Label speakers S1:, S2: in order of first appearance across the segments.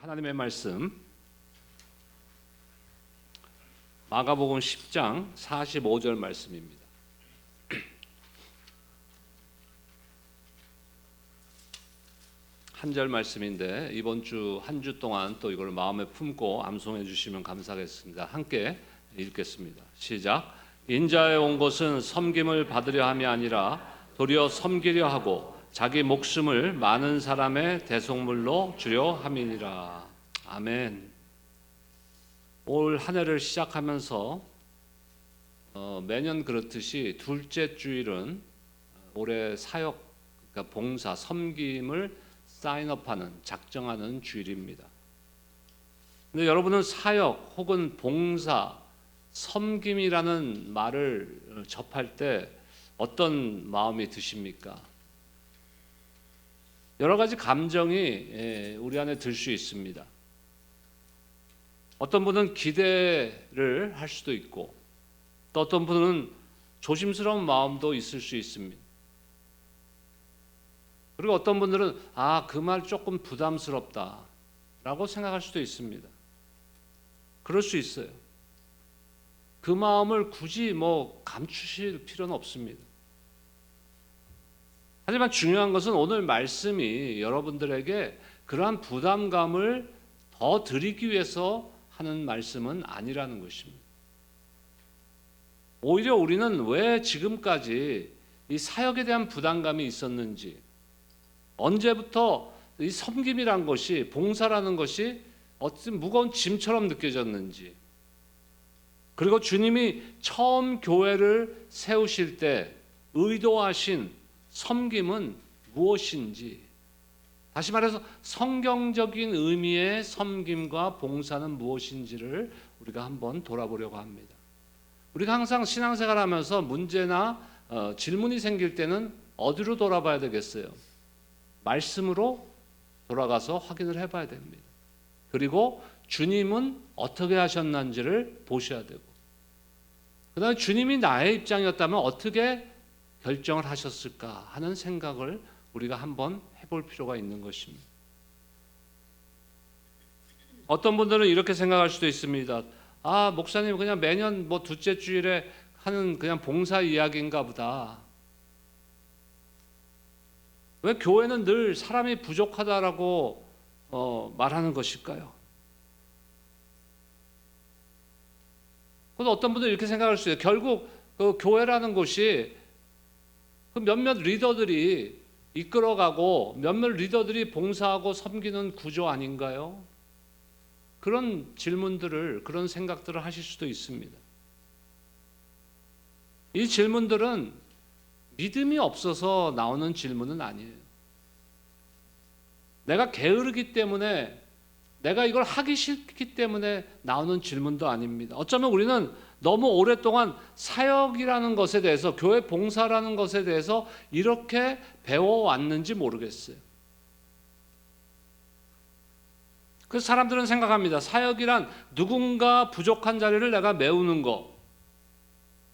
S1: 하나님의 말씀 마가복음 10장 45절 말씀입니다. 한 절 말씀인데 이번 주 한 주 동안 또 이걸 마음에 품고 암송해 주시면 감사하겠습니다. 함께 읽겠습니다. 시작. 인자에 온 것은 섬김을 받으려 함이 아니라 도리어 섬기려 하고 자기 목숨을 많은 사람의 대속물로 주려 함이니라. 아멘. 올 한 해를 시작하면서 매년 그렇듯이 둘째 주일은 올해 사역, 그러니까 봉사, 섬김을 사인업하는, 작정하는 주일입니다. 근데 여러분은 사역 혹은 봉사, 섬김이라는 말을 접할 때 어떤 마음이 드십니까? 여러 가지 감정이 우리 안에 들 수 있습니다. 어떤 분은 기대를 할 수도 있고 또 어떤 분은 조심스러운 마음도 있을 수 있습니다. 그리고 어떤 분들은 그 말 조금 부담스럽다 라고 생각할 수도 있습니다. 그럴 수 있어요. 그 마음을 굳이 감추실 필요는 없습니다. 하지만 중요한 것은 오늘 말씀이 여러분들에게 그러한 부담감을 더 드리기 위해서 하는 말씀은 아니라는 것입니다. 오히려 우리는 왜 지금까지 이 사역에 대한 부담감이 있었는지, 언제부터 이 섬김이란 것이, 봉사라는 것이 어떤 무거운 짐처럼 느껴졌는지, 그리고 주님이 처음 교회를 세우실 때 의도하신 섬김은 무엇인지, 다시 말해서 성경적인 의미의 섬김과 봉사는 무엇인지를 우리가 한번 돌아보려고 합니다. 우리가 항상 신앙생활 하면서 문제나 질문이 생길 때는 어디로 돌아봐야 되겠어요? 말씀으로 돌아가서 확인을 해봐야 됩니다. 그리고 주님은 어떻게 하셨는지를 보셔야 되고, 그 다음에 주님이 나의 입장이었다면 어떻게 결정을 하셨을까 하는 생각을 우리가 한번 해볼 필요가 있는 것입니다. 어떤 분들은 이렇게 생각할 수도 있습니다. 목사님 그냥 매년 둘째 주일에 하는 그냥 봉사 이야기인가 보다. 왜 교회는 늘 사람이 부족하다라고 말하는 것일까요? 그래서 어떤 분들은 이렇게 생각할 수 있어요. 결국 그 교회라는 곳이 그 몇몇 리더들이 이끌어가고 몇몇 리더들이 봉사하고 섬기는 구조 아닌가요? 그런 질문들을, 그런 생각들을 하실 수도 있습니다. 이 질문들은 믿음이 없어서 나오는 질문은 아니에요. 내가 게으르기 때문에, 내가 이걸 하기 싫기 때문에 나오는 질문도 아닙니다. 어쩌면 우리는 너무 오랫동안 사역이라는 것에 대해서, 교회 봉사라는 것에 대해서 이렇게 배워왔는지 모르겠어요. 그래서 사람들은 생각합니다. 사역이란 누군가 부족한 자리를 내가 메우는 거,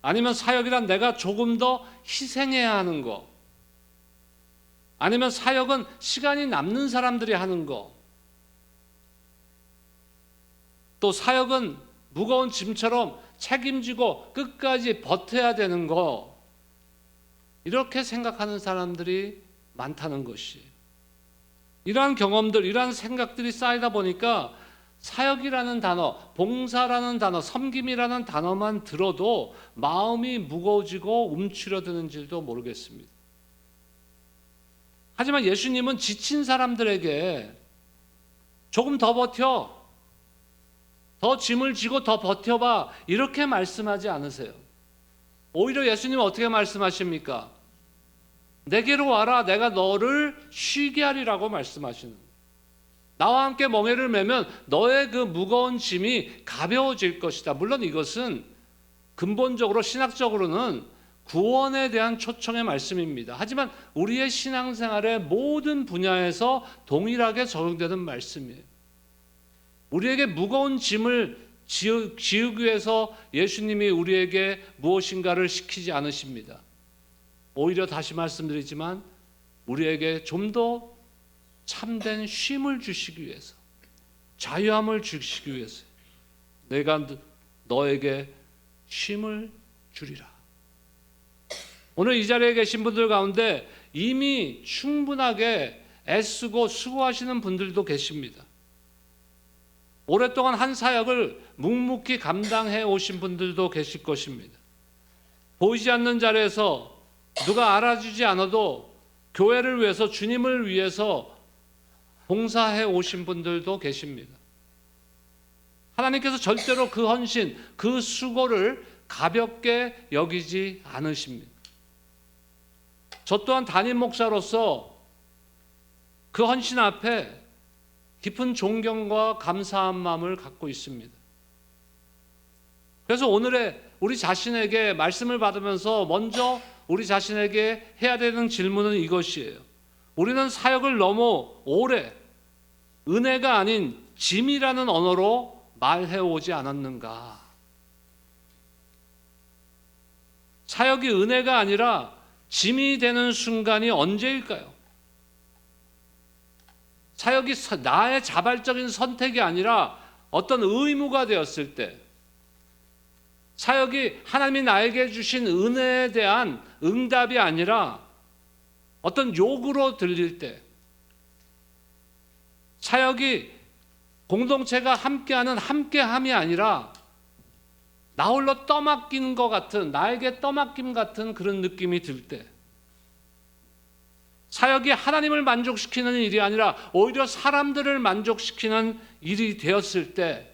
S1: 아니면 사역이란 내가 조금 더 희생해야 하는 거, 아니면 사역은 시간이 남는 사람들이 하는 거, 또 사역은 무거운 짐처럼 책임지고 끝까지 버텨야 되는 거, 이렇게 생각하는 사람들이 많다는 것이, 이러한 경험들, 이러한 생각들이 쌓이다 보니까 사역이라는 단어, 봉사라는 단어, 섬김이라는 단어만 들어도 마음이 무거워지고 움츠러드는 줄도 모르겠습니다. 하지만 예수님은 지친 사람들에게 조금 더 버텨, 더 짐을 지고 더 버텨봐, 이렇게 말씀하지 않으세요. 오히려 예수님은 어떻게 말씀하십니까? 내게로 와라, 내가 너를 쉬게 하리라고 말씀하시는 거예요. 나와 함께 멍에를 매면 너의 그 무거운 짐이 가벼워질 것이다. 물론 이것은 근본적으로, 신학적으로는 구원에 대한 초청의 말씀입니다. 하지만 우리의 신앙생활의 모든 분야에서 동일하게 적용되는 말씀이에요. 우리에게 무거운 짐을 지우기 위해서 예수님이 우리에게 무엇인가를 시키지 않으십니다. 오히려 다시 말씀드리지만 우리에게 좀 더 참된 쉼을 주시기 위해서, 자유함을 주시기 위해서 내가 너에게 쉼을 주리라. 오늘 이 자리에 계신 분들 가운데 이미 충분하게 애쓰고 수고하시는 분들도 계십니다. 오랫동안 한 사역을 묵묵히 감당해 오신 분들도 계실 것입니다. 보이지 않는 자리에서 누가 알아주지 않아도 교회를 위해서, 주님을 위해서 봉사해 오신 분들도 계십니다. 하나님께서 절대로 그 헌신, 그 수고를 가볍게 여기지 않으십니다. 저 또한 담임 목사로서 그 헌신 앞에 깊은 존경과 감사한 마음을 갖고 있습니다. 그래서 오늘의 우리 자신에게 말씀을 받으면서 먼저 우리 자신에게 해야 되는 질문은 이것이에요. 우리는 사역을 너무 오래 은혜가 아닌 짐이라는 언어로 말해오지 않았는가? 사역이 은혜가 아니라 짐이 되는 순간이 언제일까요? 사역이 나의 자발적인 선택이 아니라 어떤 의무가 되었을 때, 사역이 하나님이 나에게 주신 은혜에 대한 응답이 아니라 어떤 요구로 들릴 때, 사역이 공동체가 함께하는 함께함이 아니라 나 홀로 떠맡기는 것 같은, 나에게 떠맡김 같은 그런 느낌이 들 때, 사역이 하나님을 만족시키는 일이 아니라 오히려 사람들을 만족시키는 일이 되었을 때,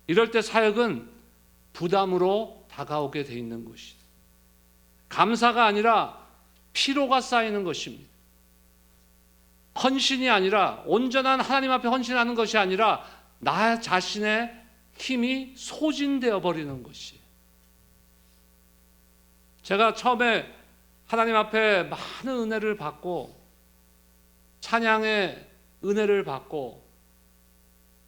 S1: 이럴 때 사역은 부담으로 다가오게 돼 있는 것이다. 감사가 아니라 피로가 쌓이는 것입니다. 헌신이 아니라, 온전한 하나님 앞에 헌신하는 것이 아니라 나 자신의 힘이 소진되어 버리는 것이에요. 제가 처음에 하나님 앞에 많은 은혜를 받고 찬양의 은혜를 받고,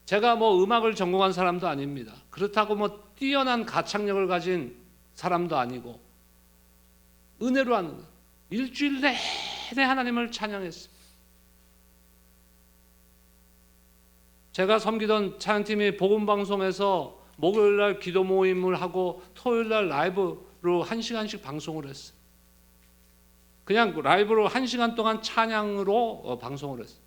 S1: 제가 뭐 음악을 전공한 사람도 아닙니다. 그렇다고 뭐 뛰어난 가창력을 가진 사람도 아니고, 은혜로 하는 것, 일주일 내내 하나님을 찬양했습니다. 제가 섬기던 찬양팀이 복음방송에서 목요일날 기도 모임을 하고 토요일날 라이브로 1시간씩 방송을 했어요. 그냥 라이브로 1시간 동안 찬양으로 방송을 했어요.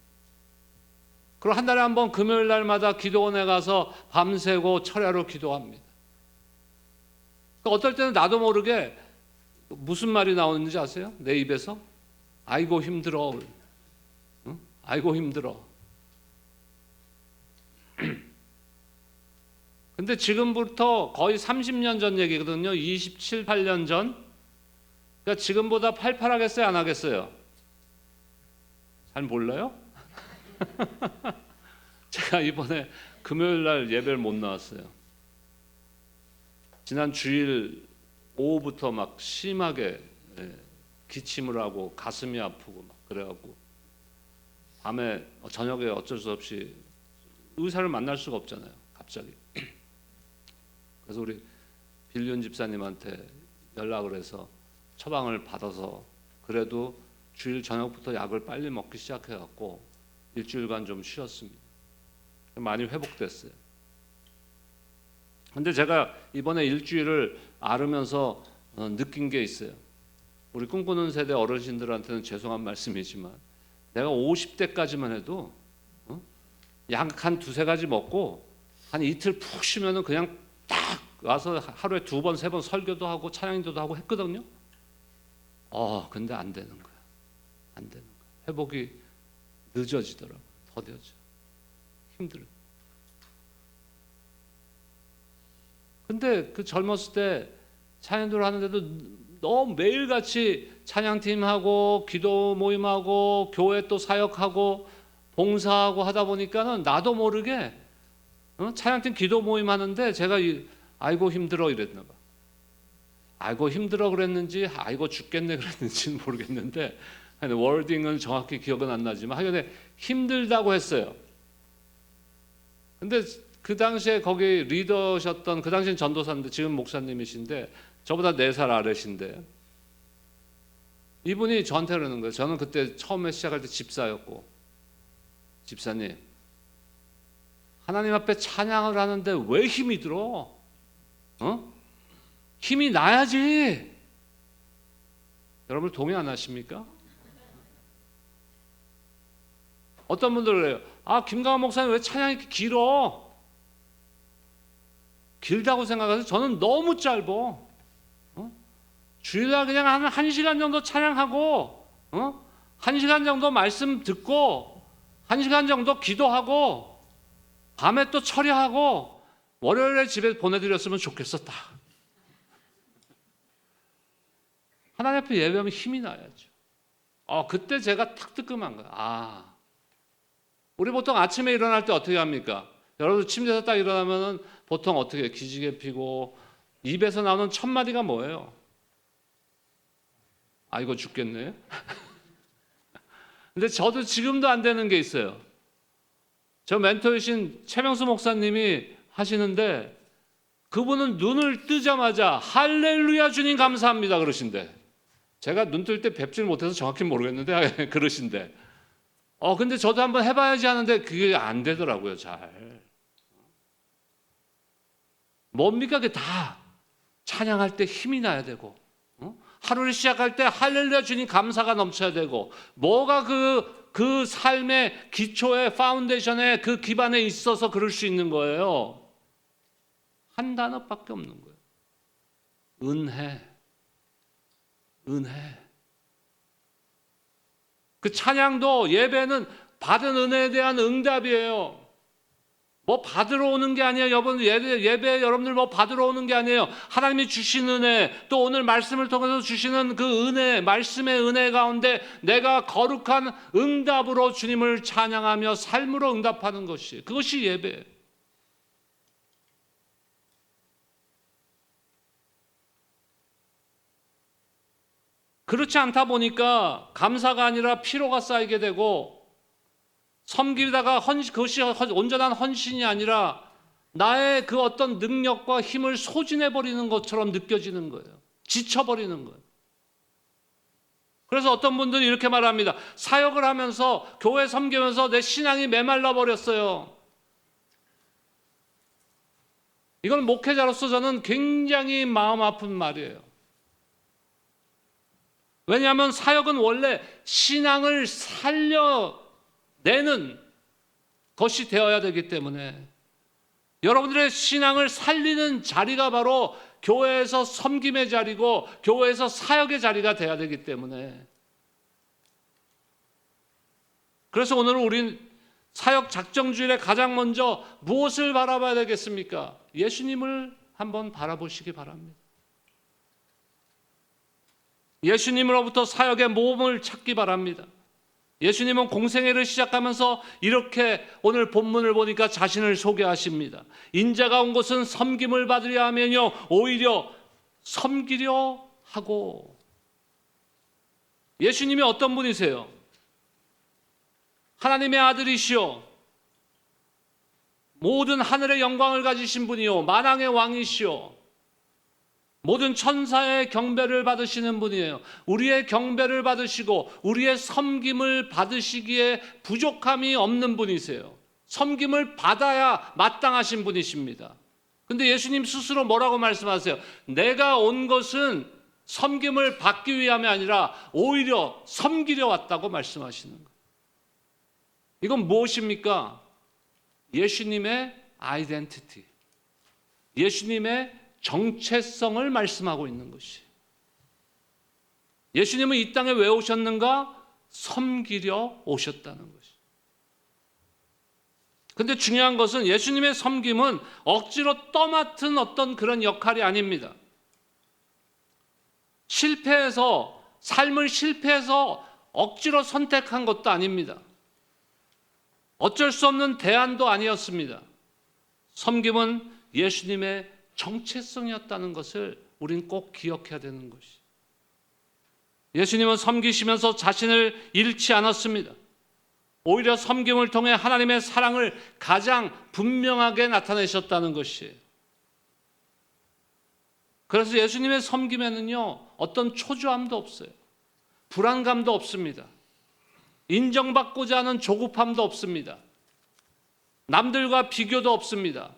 S1: 그리고 한 달에 한 번 금요일 날마다 기도원에 가서 밤새고 철야로 기도합니다. 그러니까 어떨 때는 나도 모르게 무슨 말이 나오는지 아세요? 내 입에서 아이고 힘들어, 응? 아이고 힘들어. 근데 지금부터 거의 30년 전 얘기거든요. 27, 8년 전. 그러니까 지금보다 팔팔하겠어요, 안 하겠어요? 잘 몰라요? 제가 이번에 금요일 날 예배를 못 나왔어요. 지난 주일 오후부터 막 심하게 기침을 하고 가슴이 아프고 막 그래갖고 밤에 저녁에 어쩔 수 없이 의사를 만날 수가 없잖아요, 갑자기. 그래서 우리 빌륜 집사님한테 연락을 해서 처방을 받아서 그래도 주일 저녁부터 약을 빨리 먹기 시작해갖고 일주일간 좀 쉬었습니다. 많이 회복됐어요. 근데 제가 이번에 일주일을 앓으면서 느낀 게 있어요. 우리 꿈꾸는 세대 어르신들한테는 죄송한 말씀이지만, 내가 50대까지만 해도 약 한 두세 가지 먹고 한 이틀 푹 쉬면은 그냥 딱 와서 하루에 2번, 3번 설교도 하고 찬양도 하고 했거든요. 근데 안 되는 거야. 안 되는 거야. 회복이 늦어지더라고. 더뎌져. 힘들어. 근데 그 젊었을 때 찬양도를 하는데도 너무 매일같이 찬양팀하고 기도 모임하고 교회 또 사역하고 봉사하고 하다 보니까는 나도 모르게 찬양팀 기도 모임 하는데 제가 아이고 힘들어 이랬나 봐. 아이고 힘들어 그랬는지 아이고 죽겠네 그랬는지는 모르겠는데, 워딩은 정확히 기억은 안 나지만 하여간에 힘들다고 했어요. 근데 그 당시에 거기 리더셨던, 그 당시엔 전도사인데 지금 목사님이신데 저보다 4살 아래신데, 이분이 저한테 그러는 거예요. 저는 그때 처음에 시작할 때 집사였고, 집사님 하나님 앞에 찬양을 하는데 왜 힘이 들어? 힘이 나야지. 여러분 동의 안 하십니까? 어떤 분들은 그래요. 김강원 목사님 왜 찬양이 이렇게 길어? 길다고 생각해서 저는 너무 짧어. 주일날 그냥 한 1시간 정도 찬양하고 1시간 정도 말씀 듣고 1시간 정도 기도하고 밤에 또 처리하고 월요일에 집에 보내드렸으면 좋겠었다. 하나님 앞에 예배하면 힘이 나야죠. 그때 제가 탁 뜨끔한 거야. 우리 보통 아침에 일어날 때 어떻게 합니까? 여러분 침대에서 딱 일어나면 보통 어떻게 기지개 피고 입에서 나오는 첫 마디가 뭐예요? 이거 죽겠네. 근데 저도 지금도 안 되는 게 있어요. 저 멘토이신 최명수 목사님이 하시는데 그분은 눈을 뜨자마자 할렐루야 주님 감사합니다 그러신대. 제가 눈 뜰 때 뵙질 못해서 정확히 모르겠는데 그러신대. 근데 저도 한번 해봐야지 하는데 그게 안 되더라고요, 잘. 뭡니까? 그게 다 찬양할 때 힘이 나야 되고, 하루를 시작할 때 할렐루야 주님 감사가 넘쳐야 되고, 뭐가 그 삶의 기초에, 파운데이션에, 그 기반에 있어서 그럴 수 있는 거예요. 한 단어밖에 없는 거예요. 은혜. 그 찬양도 예배는 받은 은혜에 대한 응답이에요. 뭐 받으러 오는 게 아니에요. 여러분 예배 여러분들 뭐 받으러 오는 게 아니에요. 하나님이 주신 은혜, 또 오늘 말씀을 통해서 주시는 그 은혜, 말씀의 은혜 가운데 내가 거룩한 응답으로 주님을 찬양하며 삶으로 응답하는 것이, 그것이 예배예요. 그렇지 않다 보니까 감사가 아니라 피로가 쌓이게 되고, 섬기다가 그것이 온전한 헌신이 아니라 나의 그 어떤 능력과 힘을 소진해버리는 것처럼 느껴지는 거예요. 지쳐버리는 거예요. 그래서 어떤 분들이 이렇게 말합니다. 사역을 하면서, 교회 섬기면서 내 신앙이 메말라 버렸어요. 이건 목회자로서 저는 굉장히 마음 아픈 말이에요. 왜냐하면 사역은 원래 신앙을 살려내는 것이 되어야 되기 때문에, 여러분들의 신앙을 살리는 자리가 바로 교회에서 섬김의 자리고 교회에서 사역의 자리가 되어야 되기 때문에, 그래서 오늘 우린 사역 작정주일에 가장 먼저 무엇을 바라봐야 되겠습니까? 예수님을 한번 바라보시기 바랍니다. 예수님으로부터 사역의 모범을 찾기 바랍니다. 예수님은 공생애를 시작하면서 이렇게 오늘 본문을 보니까 자신을 소개하십니다. 인자가 온 것은 섬김을 받으려 하면요, 오히려 섬기려 하고. 예수님이 어떤 분이세요? 하나님의 아들이시오, 모든 하늘의 영광을 가지신 분이요, 만왕의 왕이시오, 모든 천사의 경배를 받으시는 분이에요. 우리의 경배를 받으시고 우리의 섬김을 받으시기에 부족함이 없는 분이세요. 섬김을 받아야 마땅하신 분이십니다. 근데 예수님 스스로 뭐라고 말씀하세요? 내가 온 것은 섬김을 받기 위함이 아니라 오히려 섬기려 왔다고 말씀하시는 거예요. 이건 무엇입니까? 예수님의 아이덴티티, 예수님의 정체성을 말씀하고 있는 것이. 예수님은 이 땅에 왜 오셨는가? 섬기려 오셨다는 것이. 근데 중요한 것은 예수님의 섬김은 억지로 떠맡은 어떤 그런 역할이 아닙니다. 삶을 실패해서 억지로 선택한 것도 아닙니다. 어쩔 수 없는 대안도 아니었습니다. 섬김은 예수님의 정체성이었다는 것을 우린 꼭 기억해야 되는 것이. 예수님은 섬기시면서 자신을 잃지 않았습니다. 오히려 섬김을 통해 하나님의 사랑을 가장 분명하게 나타내셨다는 것이에요. 그래서 예수님의 섬김에는요, 어떤 초조함도 없어요. 불안감도 없습니다. 인정받고자 하는 조급함도 없습니다. 남들과 비교도 없습니다.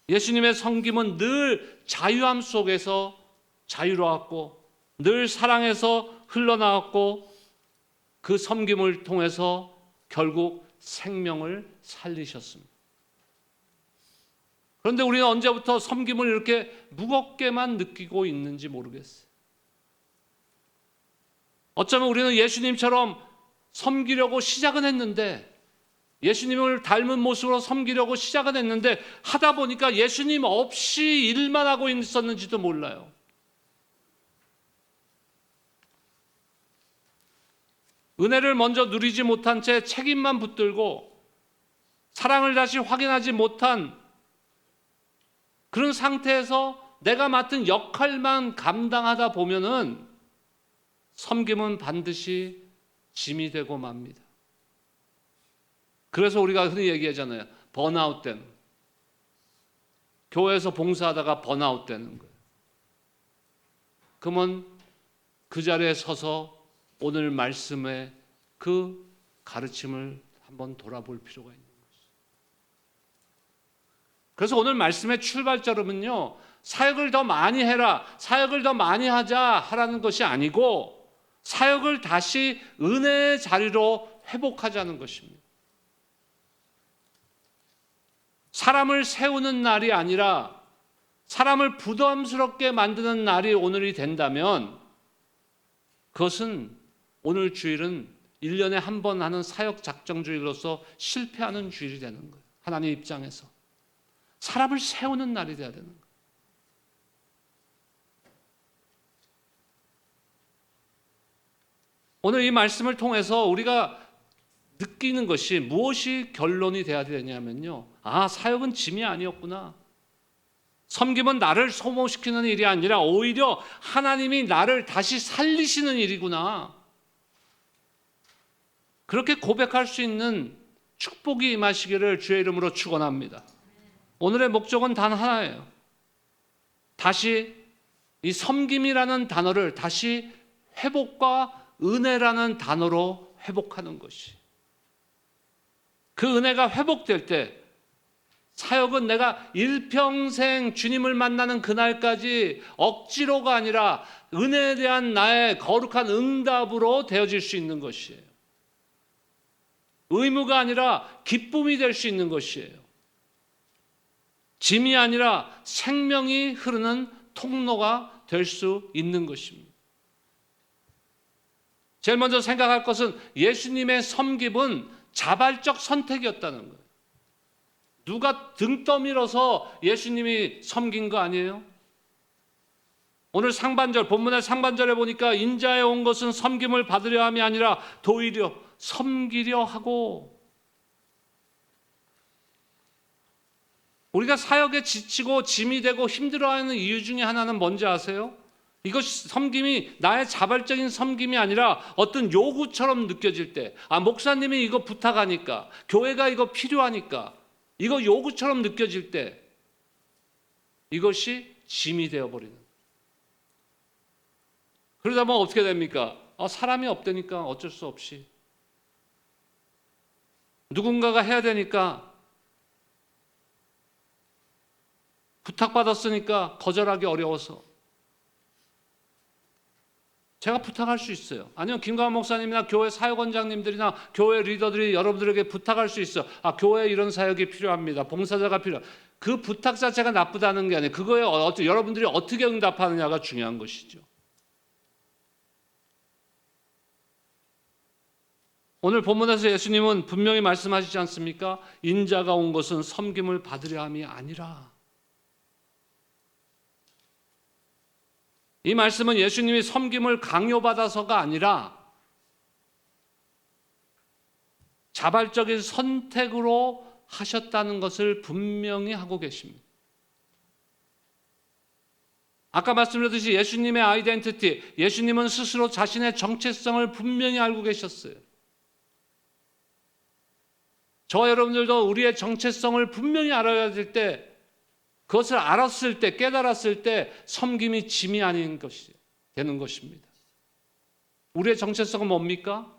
S1: 예수님의 섬김은 늘 자유함 속에서 자유로웠고 늘 사랑에서 흘러나왔고 그 섬김을 통해서 결국 생명을 살리셨습니다. 그런데 우리는 언제부터 섬김을 이렇게 무겁게만 느끼고 있는지 모르겠어요. 어쩌면 우리는 예수님처럼 섬기려고 시작은 했는데, 예수님을 닮은 모습으로 섬기려고 시작은 했는데 하다 보니까 예수님 없이 일만 하고 있었는지도 몰라요. 은혜를 먼저 누리지 못한 채 책임만 붙들고 사랑을 다시 확인하지 못한 그런 상태에서 내가 맡은 역할만 감당하다 보면은 섬김은 반드시 짐이 되고 맙니다. 그래서 우리가 흔히 얘기하잖아요. 번아웃 되는. 교회에서 봉사하다가 번아웃 되는 거예요. 그러면 그 자리에 서서 오늘 말씀의 그 가르침을 한번 돌아볼 필요가 있는 것이죠. 그래서 오늘 말씀의 출발점은요, 사역을 더 많이 해라, 사역을 더 많이 하자 하라는 것이 아니고 사역을 다시 은혜의 자리로 회복하자는 것입니다. 사람을 세우는 날이 아니라 사람을 부담스럽게 만드는 날이 오늘이 된다면 그것은 오늘 주일은 1년에 한 번 하는 사역 작정 주일로서 실패하는 주일이 되는 거예요. 하나님 입장에서. 사람을 세우는 날이 돼야 되는 거예요. 오늘 이 말씀을 통해서 우리가 느끼는 것이 무엇이 결론이 돼야 되냐면요. 아, 사역은 짐이 아니었구나. 섬김은 나를 소모시키는 일이 아니라 오히려 하나님이 나를 다시 살리시는 일이구나. 그렇게 고백할 수 있는 축복이 임하시기를 주의 이름으로 축원합니다. 오늘의 목적은 단 하나예요. 다시 이 섬김이라는 단어를 다시 회복과 은혜라는 단어로 회복하는 것이. 그 은혜가 회복될 때 사역은 내가 일평생 주님을 만나는 그날까지 억지로가 아니라 은혜에 대한 나의 거룩한 응답으로 되어질 수 있는 것이에요. 의무가 아니라 기쁨이 될 수 있는 것이에요. 짐이 아니라 생명이 흐르는 통로가 될 수 있는 것입니다. 제일 먼저 생각할 것은 예수님의 섬김은 자발적 선택이었다는 거예요. 누가 등 떠밀어서 예수님이 섬긴 거 아니에요? 오늘 상반절, 본문의 상반절에 보니까 인자에 온 것은 섬김을 받으려 함이 아니라 도리어 섬기려 하고. 우리가 사역에 지치고 짐이 되고 힘들어하는 이유 중에 하나는 뭔지 아세요? 이것이 섬김이 나의 자발적인 섬김이 아니라 어떤 요구처럼 느껴질 때, 아, 목사님이 이거 부탁하니까, 교회가 이거 필요하니까, 이거 요구처럼 느껴질 때 이것이 짐이 되어버리는. 그러다 보면 어떻게 됩니까? 사람이 없다니까 어쩔 수 없이. 누군가가 해야 되니까, 부탁받았으니까 거절하기 어려워서. 제가 부탁할 수 있어요. 아니면 김광환 목사님이나 교회 사역원장님들이나 교회 리더들이 여러분들에게 부탁할 수 있어. 아, 교회에 이런 사역이 필요합니다. 봉사자가 필요합니다. 그 부탁 자체가 나쁘다는 게 아니에요. 그거에 여러분들이 어떻게 응답하느냐가 중요한 것이죠. 오늘 본문에서 예수님은 분명히 말씀하시지 않습니까? 인자가 온 것은 섬김을 받으려 함이 아니라. 이 말씀은 예수님이 섬김을 강요받아서가 아니라 자발적인 선택으로 하셨다는 것을 분명히 하고 계십니다. 아까 말씀드렸듯이 예수님의 아이덴티티, 예수님은 스스로 자신의 정체성을 분명히 알고 계셨어요. 저와 여러분들도 우리의 정체성을 분명히 알아야 될 때, 그것을 알았을 때, 깨달았을 때 섬김이 짐이 아닌 것이 되는 것입니다. 우리의 정체성은 뭡니까?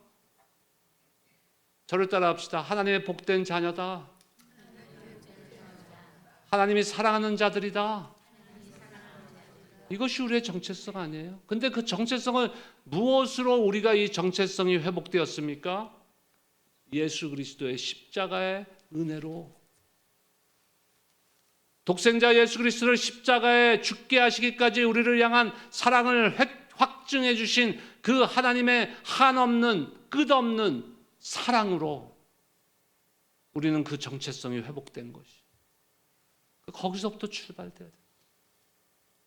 S1: 저를 따라합시다. 하나님의 복된 자녀다. 하나님이 사랑하는 자들이다. 이것이 우리의 정체성 아니에요? 근데 그 정체성을 무엇으로 우리가 이 정체성이 회복되었습니까? 예수 그리스도의 십자가의 은혜로. 독생자 예수 그리스도를 십자가에 죽게 하시기까지 우리를 향한 사랑을 확증해 주신 그 하나님의 한없는 끝없는 사랑으로 우리는 그 정체성이 회복된 것이. 거기서부터 출발돼야 돼.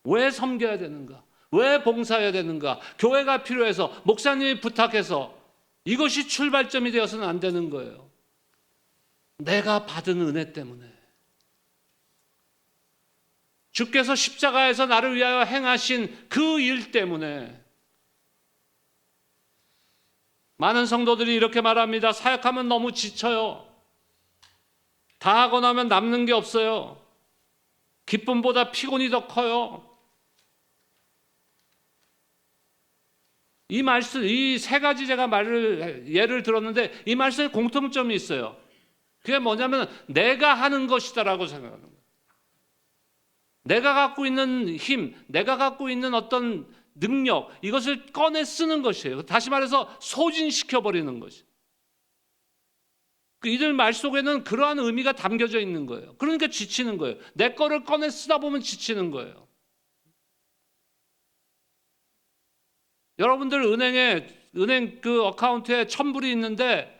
S1: 왜 섬겨야 되는가? 왜 봉사해야 되는가? 교회가 필요해서, 목사님이 부탁해서, 이것이 출발점이 되어서는 안 되는 거예요. 내가 받은 은혜 때문에. 주께서 십자가에서 나를 위하여 행하신 그 일 때문에. 많은 성도들이 이렇게 말합니다. 사역하면 너무 지쳐요. 다 하고 나면 남는 게 없어요. 기쁨보다 피곤이 더 커요. 이 말씀, 이 세 가지 제가 예를 들었는데 이 말씀에 공통점이 있어요. 그게 뭐냐면 내가 하는 것이다라고 생각하는 거예요. 내가 갖고 있는 힘, 내가 갖고 있는 어떤 능력, 이것을 꺼내 쓰는 것이에요. 다시 말해서 소진시켜버리는 것이에요. 이들 말 속에는 그러한 의미가 담겨져 있는 거예요. 그러니까 지치는 거예요. 내 거를 꺼내 쓰다 보면 지치는 거예요. 여러분들 은행 그 어카운트에 1,000불이 있는데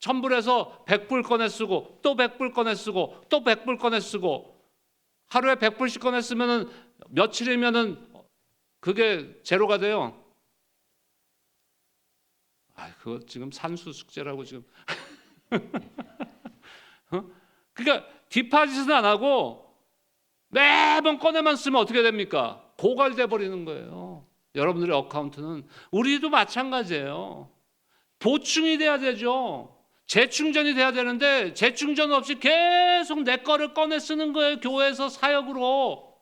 S1: 1,000불에서 100불 꺼내 쓰고 또 100불 꺼내 쓰고 또 100불 꺼내 쓰고 하루에 100불씩 꺼내 쓰면은 며칠이면은 그게 제로가 돼요. 그거 지금 산수 숙제라고 지금. 그러니까 디파짓은 안 하고 매번 꺼내만 쓰면 어떻게 됩니까? 고갈돼 버리는 거예요. 여러분들의 어카운트는. 우리도 마찬가지예요. 보충이 돼야 되죠. 재충전이 돼야 되는데 재충전 없이 계속 내 거를 꺼내 쓰는 거예요. 교회에서 사역으로.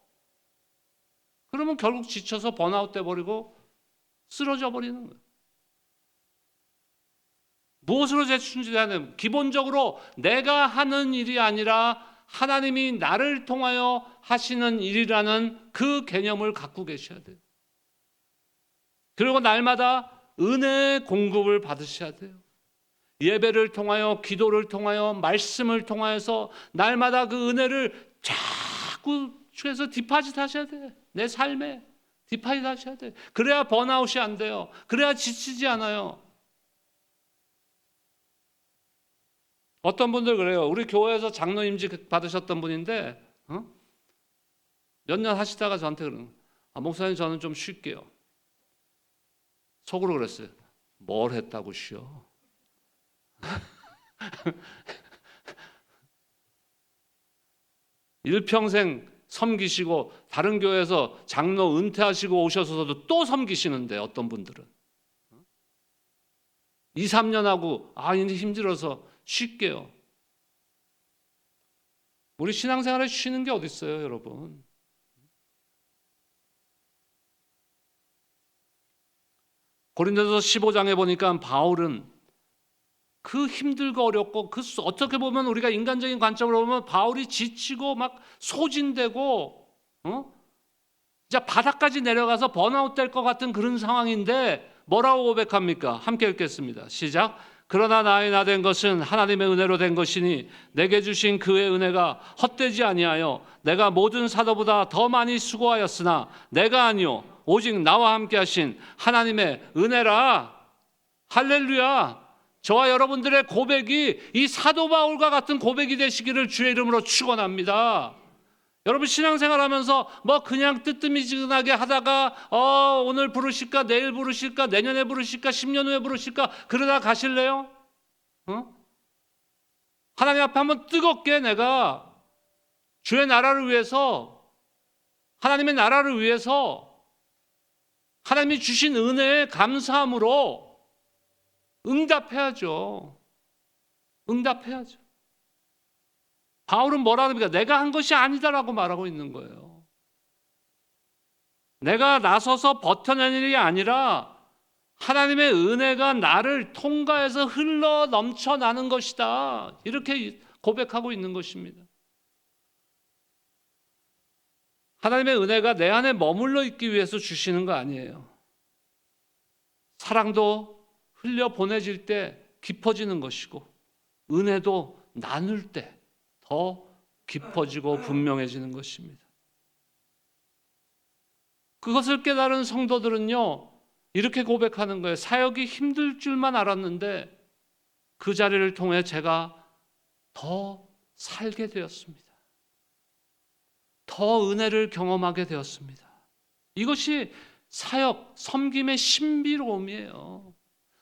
S1: 그러면 결국 지쳐서 번아웃 돼버리고 쓰러져 버리는 거예요. 무엇으로 재충전해야 되는? 기본적으로 내가 하는 일이 아니라 하나님이 나를 통하여 하시는 일이라는 그 개념을 갖고 계셔야 돼요. 그리고 날마다 은혜의 공급을 받으셔야 돼요. 예배를 통하여, 기도를 통하여, 말씀을 통하여서 날마다 그 은혜를 자꾸 주에서 디파짓 하셔야 돼요. 내 삶에 디파짓 하셔야 돼요. 그래야 번아웃이 안 돼요. 그래야 지치지 않아요. 어떤 분들 그래요. 우리 교회에서 장로 임직 받으셨던 분인데 몇 년 하시다가 저한테 그러는 거예요. 목사님 저는 좀 쉴게요. 속으로 그랬어요. 뭘 했다고 쉬어? 일평생 섬기시고 다른 교회에서 장로 은퇴하시고 오셔서도 또 섬기시는데 어떤 분들은 2, 3년 하고 이제 힘들어서 쉴게요. 우리 신앙생활에 쉬는 게 어디 있어요, 여러분? 고린도서 15장에 보니까 바울은 그 힘들고 어렵고 어떻게 보면 우리가 인간적인 관점으로 보면 바울이 지치고 막 소진되고 진짜 바닥까지 내려가서 번아웃 될 것 같은 그런 상황인데 뭐라고 고백합니까? 함께 읽겠습니다. 시작. 그러나 나의 나 된 것은 하나님의 은혜로 된 것이니 내게 주신 그의 은혜가 헛되지 아니하여 내가 모든 사도보다 더 많이 수고하였으나 내가 아니요 오직 나와 함께 하신 하나님의 은혜라. 할렐루야. 저와 여러분들의 고백이 이 사도 바울과 같은 고백이 되시기를 주의 이름으로 축원합니다. 여러분 신앙생활하면서 뭐 그냥 뜨뜨미지근하게 하다가 오늘 부르실까 내일 부르실까 내년에 부르실까 10년 후에 부르실까 그러다 가실래요? 하나님 앞에 한번 뜨겁게 내가 주의 나라를 위해서 하나님의 나라를 위해서 하나님이 주신 은혜에 감사함으로 응답해야죠. 응답해야죠. 바울은 뭐라 합니까? 내가 한 것이 아니다라고 말하고 있는 거예요. 내가 나서서 버텨낸 일이 아니라 하나님의 은혜가 나를 통과해서 흘러 넘쳐나는 것이다. 이렇게 고백하고 있는 것입니다. 하나님의 은혜가 내 안에 머물러 있기 위해서 주시는 거 아니에요. 사랑도 흘려 보내질 때 깊어지는 것이고 은혜도 나눌 때 더 깊어지고 분명해지는 것입니다. 그것을 깨달은 성도들은요, 이렇게 고백하는 거예요. 사역이 힘들 줄만 알았는데 그 자리를 통해 제가 더 살게 되었습니다. 더 은혜를 경험하게 되었습니다. 이것이 사역, 섬김의 신비로움이에요.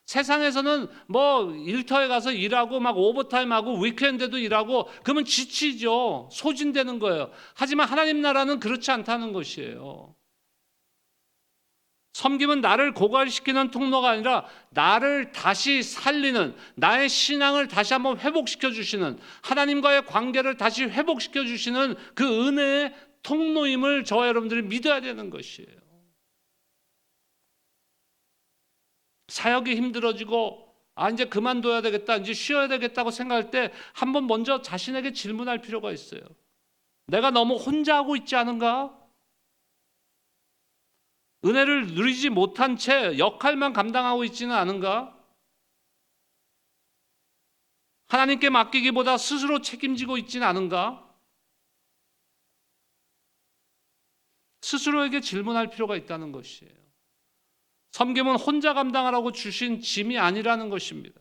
S1: 세상에서는 뭐 일터에 가서 일하고 막 오버타임하고 위켄드도 일하고 그러면 지치죠. 소진되는 거예요. 하지만 하나님 나라는 그렇지 않다는 것이에요. 섬김은 나를 고갈시키는 통로가 아니라 나를 다시 살리는, 나의 신앙을 다시 한번 회복시켜 주시는, 하나님과의 관계를 다시 회복시켜 주시는 그 은혜의 통로임을 저와 여러분들이 믿어야 되는 것이에요. 사역이 힘들어지고 이제 그만둬야 되겠다, 이제 쉬어야 되겠다고 생각할 때 한번 먼저 자신에게 질문할 필요가 있어요. 내가 너무 혼자 하고 있지 않은가? 은혜를 누리지 못한 채 역할만 감당하고 있지는 않은가? 하나님께 맡기기보다 스스로 책임지고 있지는 않은가? 스스로에게 질문할 필요가 있다는 것이에요. 섬김은 혼자 감당하라고 주신 짐이 아니라는 것입니다.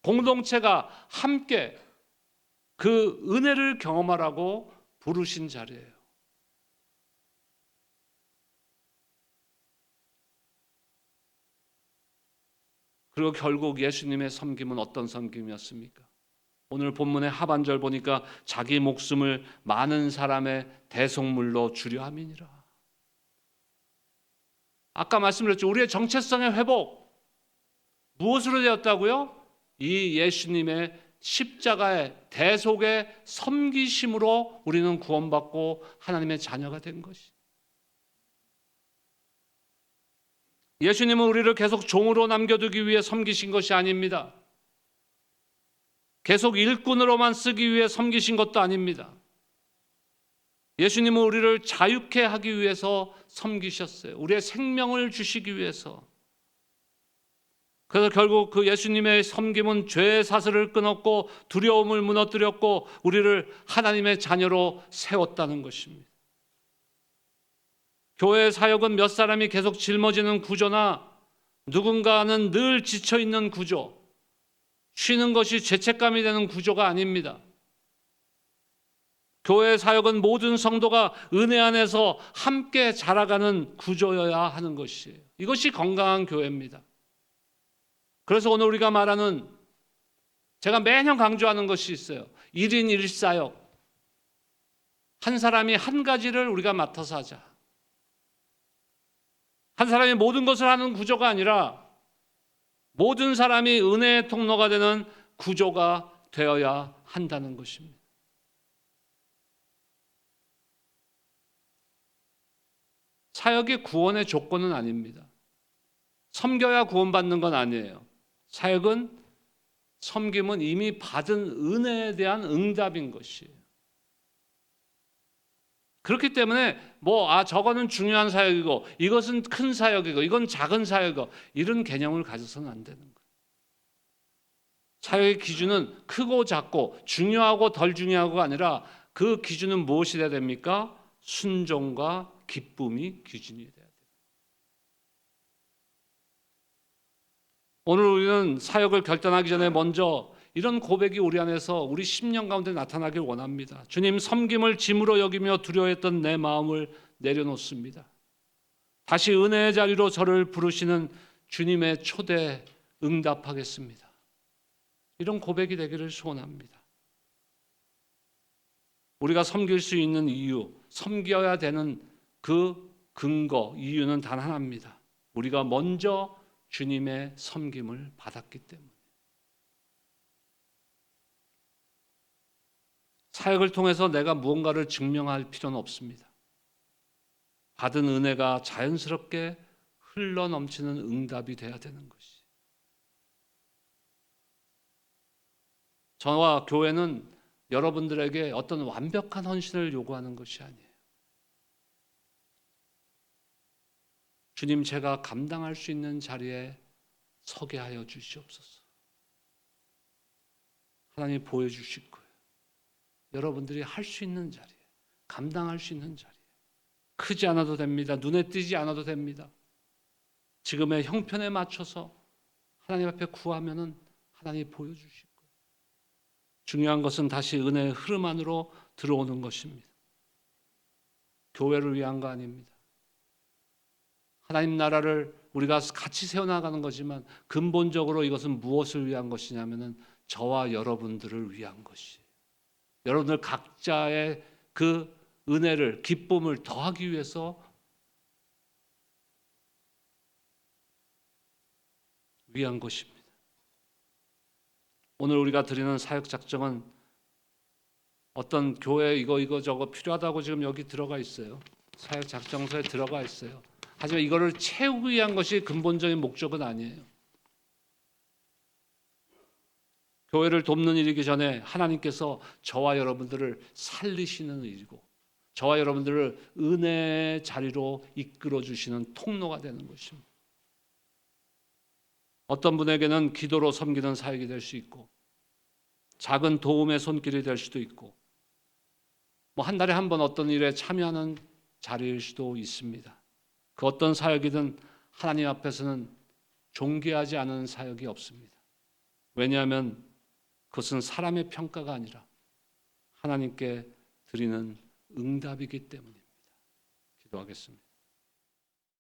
S1: 공동체가 함께 그 은혜를 경험하라고 부르신 자리예요. 그리고 결국 예수님의 섬김은 어떤 섬김이었습니까? 오늘 본문의 하반절 보니까 자기 목숨을 많은 사람의 대속물로 주려 함이니라. 아까 말씀드렸죠. 우리의 정체성의 회복 무엇으로 되었다고요? 이 예수님의 십자가의 대속의 섬기심으로 우리는 구원받고 하나님의 자녀가 된 것이. 예수님은 우리를 계속 종으로 남겨두기 위해 섬기신 것이 아닙니다. 계속 일꾼으로만 쓰기 위해 섬기신 것도 아닙니다. 예수님은 우리를 자유케 하기 위해서 섬기셨어요. 우리의 생명을 주시기 위해서. 그래서 결국 그 예수님의 섬김은 죄의 사슬을 끊었고 두려움을 무너뜨렸고 우리를 하나님의 자녀로 세웠다는 것입니다. 교회의 사역은 몇 사람이 계속 짊어지는 구조나 누군가는 늘 지쳐있는 구조, 쉬는 것이 죄책감이 되는 구조가 아닙니다. 교회의 사역은 모든 성도가 은혜 안에서 함께 자라가는 구조여야 하는 것이에요. 이것이 건강한 교회입니다. 그래서 오늘 우리가 말하는, 제가 매년 강조하는 것이 있어요. 1인 1사역. 한 사람이 한 가지를 우리가 맡아서 하자. 한 사람이 모든 것을 하는 구조가 아니라 모든 사람이 은혜의 통로가 되는 구조가 되어야 한다는 것입니다. 사역이 구원의 조건은 아닙니다. 섬겨야 구원받는 건 아니에요. 사역은, 섬김은 이미 받은 은혜에 대한 응답인 것이에요. 그렇기 때문에 저거는 중요한 사역이고 이것은 큰 사역이고 이건 작은 사역이고 이런 개념을 가져서는 안 되는 거예요. 사역의 기준은 크고 작고 중요하고 덜 중요하고가 아니라 그 기준은 무엇이 돼야 됩니까? 순종과 기쁨이 기준이 돼야 돼요. 오늘 우리는 사역을 결단하기 전에 먼저 이런 고백이 우리 안에서 우리 심령 가운데 나타나길 원합니다. 주님, 섬김을 짐으로 여기며 두려워했던 내 마음을 내려놓습니다. 다시 은혜의 자리로 저를 부르시는 주님의 초대에 응답하겠습니다. 이런 고백이 되기를 소원합니다. 우리가 섬길 수 있는 이유, 섬겨야 되는 그 근거, 이유는 단 하나입니다. 우리가 먼저 주님의 섬김을 받았기 때문에. 사역을 통해서 내가 무언가를 증명할 필요는 없습니다. 받은 은혜가 자연스럽게 흘러넘치는 응답이 돼야 되는 것이. 저와 교회는 여러분들에게 어떤 완벽한 헌신을 요구하는 것이 아니에요. 주님, 제가 감당할 수 있는 자리에 서게 하여 주시옵소서. 하나님 보여주실 거예요. 여러분들이 할 수 있는 자리에, 감당할 수 있는 자리에. 크지 않아도 됩니다. 눈에 띄지 않아도 됩니다. 지금의 형편에 맞춰서 하나님 앞에 구하면은 하나님이 보여주실 거예요. 중요한 것은 다시 은혜의 흐름 안으로 들어오는 것입니다. 교회를 위한 거 아닙니다. 하나님 나라를 우리가 같이 세워나가는 거지만 근본적으로 이것은 무엇을 위한 것이냐면은 저와 여러분들을 위한 것이에요. 여러분들 각자의 그 은혜를, 기쁨을 더하기 위해서 위한 것입니다. 오늘 우리가 드리는 사역 작정은 어떤 교회 이거 저거 필요하다고 지금 여기 들어가 있어요. 사역 작정서에 들어가 있어요. 하지만 이거를 채우기 위한 것이 근본적인 목적은 아니에요. 교회를 돕는 일이기 전에 하나님께서 저와 여러분들을 살리시는 일이고 저와 여러분들을 은혜의 자리로 이끌어 주시는 통로가 되는 것입니다. 어떤 분에게는 기도로 섬기는 사역이 될 수 있고 작은 도움의 손길이 될 수도 있고 한 달에 한 번 어떤 일에 참여하는 자리일 수도 있습니다. 그 어떤 사역이든 하나님 앞에서는 존귀하지 않은 사역이 없습니다. 왜냐하면 그것은 사람의 평가가 아니라 하나님께 드리는 응답이기 때문입니다. 기도하겠습니다.